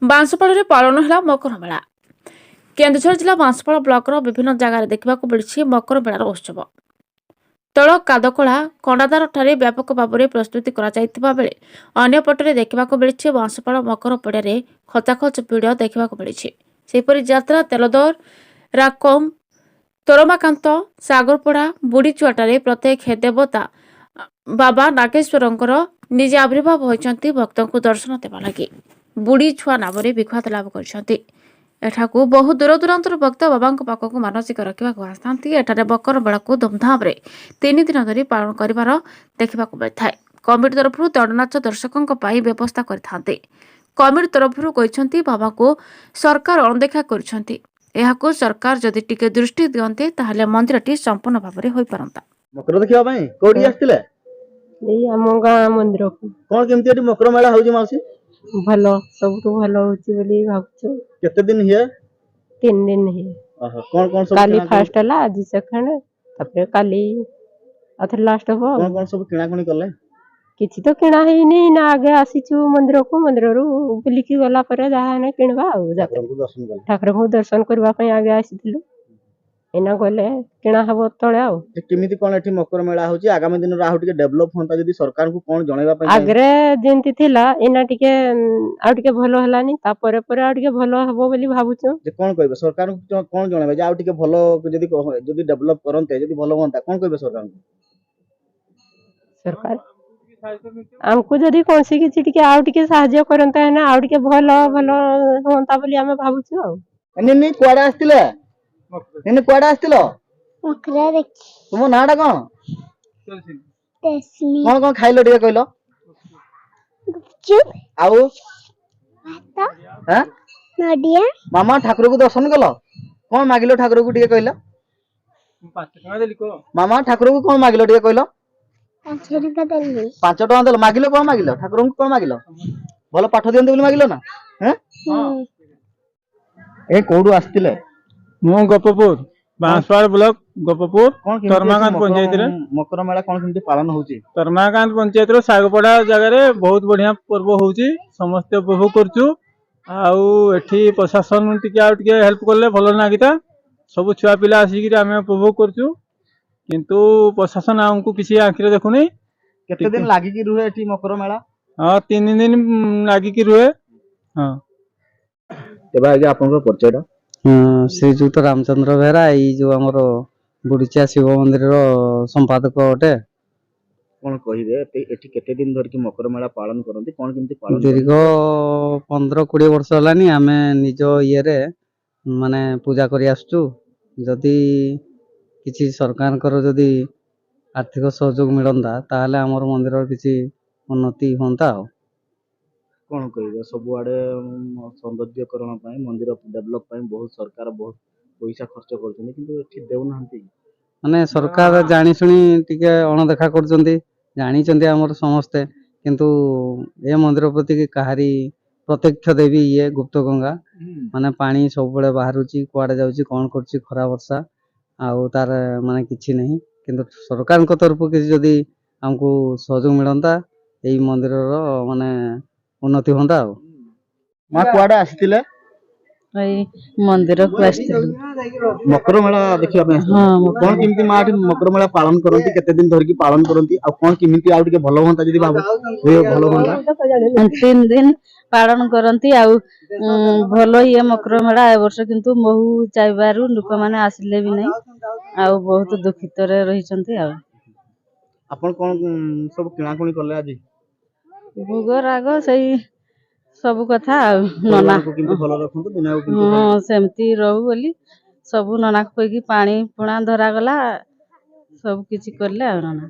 बांसपाड़ पालन है मकर मेला। केन्दुझर जिला बांसपाड़ ब्लॉक विभिन्न जगह देखा मिली मकर मेलार उत्सव। तल कादकोला कंडादार ठारे व्यापक भाव में प्रस्तुति बेले अंपटे देखा मिली बांसपाड़ मकर पड़िया खचाखच भिड़ देखा मिली। सेपरी यात्रा तेलदर राकम तोरमाकांत सागरपड़ा बुड़ीचुआटारे प्रत्येक देवता बाबा नागेश्वर निजे आविर्भाव होती भक्तों को दर्शन देवा लगी बुड़ी छुआ नाम विख्यात लाभ कर बहु दूर दूरांत भक्त बाबा पाखक मानसिक रखा आसती। एठारे मकर मेला को धूमधाम 3 दिन धरी पालन कर देखा मिलता है। कमिटी तरफ दंडनाच दर्शकों व्यवस्था करते। कमिटी तरफ कहते बाबा को सरकार अणदेखा कर सरकार जदि टिके दृष्टि दियंते ताहले मंदिरटी संपूर्ण भाव में हो पारंता। मकर देखिबा पई कोडी आस्तिले एई हम गाँ मंदिर को कोन केमती एटी मकर मेला होजी माउसी भलो सबटु भलो होची बोली भाबछु। केते दिन हिए 3 दिन है। कोन सब काली फर्स्ट हला आज सेकंड तापर काली अथर लास्ट हो। कोन सब किणा कोनी करले किछि तो किणा है नै ना आगे आसीछु मंदिर को मंदिर रु बुलिकी गला पर जहा ने किणवा आ जाते ठाकुर को दर्शन करबा पई आगे आसीथिलु एना गले किणा हबो तळे आ केमिति कोन एठी मकर मेला होची आगामी दिन राहु टिके डेवलप होंता जदी सरकार को कोन जणैबा पई आगरे जेंति थिला एना टिके आ टिके भलो हलानी ता परे परे आ टिके भलो हबो बोली भाबुछु। जे कोन कहबे सरकार को कोन जणैबा जे आ टिके भलो जदी डेवलप करनते जदी भलो होंता कोन कहबे सरकार को सरकार हमको जदी कोनसी किछि टिके आ टिके सहाय्य करनता है ना आ टिके भलो भलो होंता बोली हमें भाबुछु। आ एने कोडा आस्तिले एने कोडा आस्तिलो मकरा देखि तुम नाडा कोन तेस्मी कोन कोन खाइलो टिके कहलो चुप आउ भात हैं नडिया मामा ठाकुर को दर्शन कलो कोन मागिलो ठाकुर को टिके कहलो 5 टका देली को मामा ठाकुर को कोन मागिलो टिके कहलो 5 टका देली 5 टका देलो मागिलो कोन मागिलो ठाकुर को कोन मागिलो भलो पाठ दियंते बोली मागिलो ना हैं ए कोडू आस्तिले मु गोपपुर बांसपाड़ ब्लॉक गोपपुर तोरमाकांत पंचायत रे मकर मेला कोन केमती पालन होची तोरमाकांत पंचायत रो सागपड़ा जगह रे बहुत बढ़िया पर्व होची समस्त उपभोग करचु। आउ एठी प्रशासन टिके आ टिके हेल्प करले भलो नागिता सब छुआ पिला आसी कि आमे उपभोग करचु किंतु प्रशासन हमको किसी आखिर देखु नहीं। केते दिन लागी कि रुहे एठी मकर मेला हां 3 दिन लागी कि रुहे। हां तेबा आगे आपन को परिचय श्रीजुक्त रामचंद्र बेहरा ये जो आमर बुड़ीचा शिव मंदिर संपादक अटे। कोन कहिबे एठी केते दिन धर कि मकर मेला पालन करंती कोन केमती पालन दीर्घ 15-20 वर्ष हलानी आमे निज ये रे माने पूजा करी आसचु जदी किछि सरकार कर जदी आर्थिक सहयोग मिलंदा ताहले हमर मंदिर किछि उन्नति होंता। कोन कहिबे सब आडे सौंदर्यकरण पई मंदिर डेवलप पई बहुत सरकार बहुत पैसा खर्च करछन किंतु एठी देउ नाहंती माने सरकार जानी सुनी टिके अणदेखा करछंती जानी चंदी हमर समस्ते किंतु ए मंदिर प्रति की कहारी प्रत्यक्ष देवी ये गुप्त गंगा माने पानी सब बळे बाहरुची कुआडे जाउची कोन करची खरा वर्षा आउ तार माने किछि नहीं किंतु सरकार को तरफ के जदी हमको सहयोग मिलंता एई मंदिर रो माने उन्नति होंदा। मा कुआडे आस्तिले एई मंदिर को आस्तिले मकर मेला देखिबा पे हां कोन केमती माटी मकर मेला पालन करंती केते दिन धर की पालन करंती आ कोन केमती आ टिके भलो होंता जदी बाबू ए भलो होंता 3 दिन पालन करंती आ भलो ये मकर मेला ए वर्ष किंतु बहु चाइबारु लोक माने आसिले भी नहीं आ बहुत दुखित रे रही छंती। आ आपन कोन सब किणा कोनी करले आज भोग राग सही सब कथा नना को किंतु भलो रखंतु दिना को हां सेमती रहू बोली सब नना को की पानी पुणा धरा गला सब किछि करले आ नना।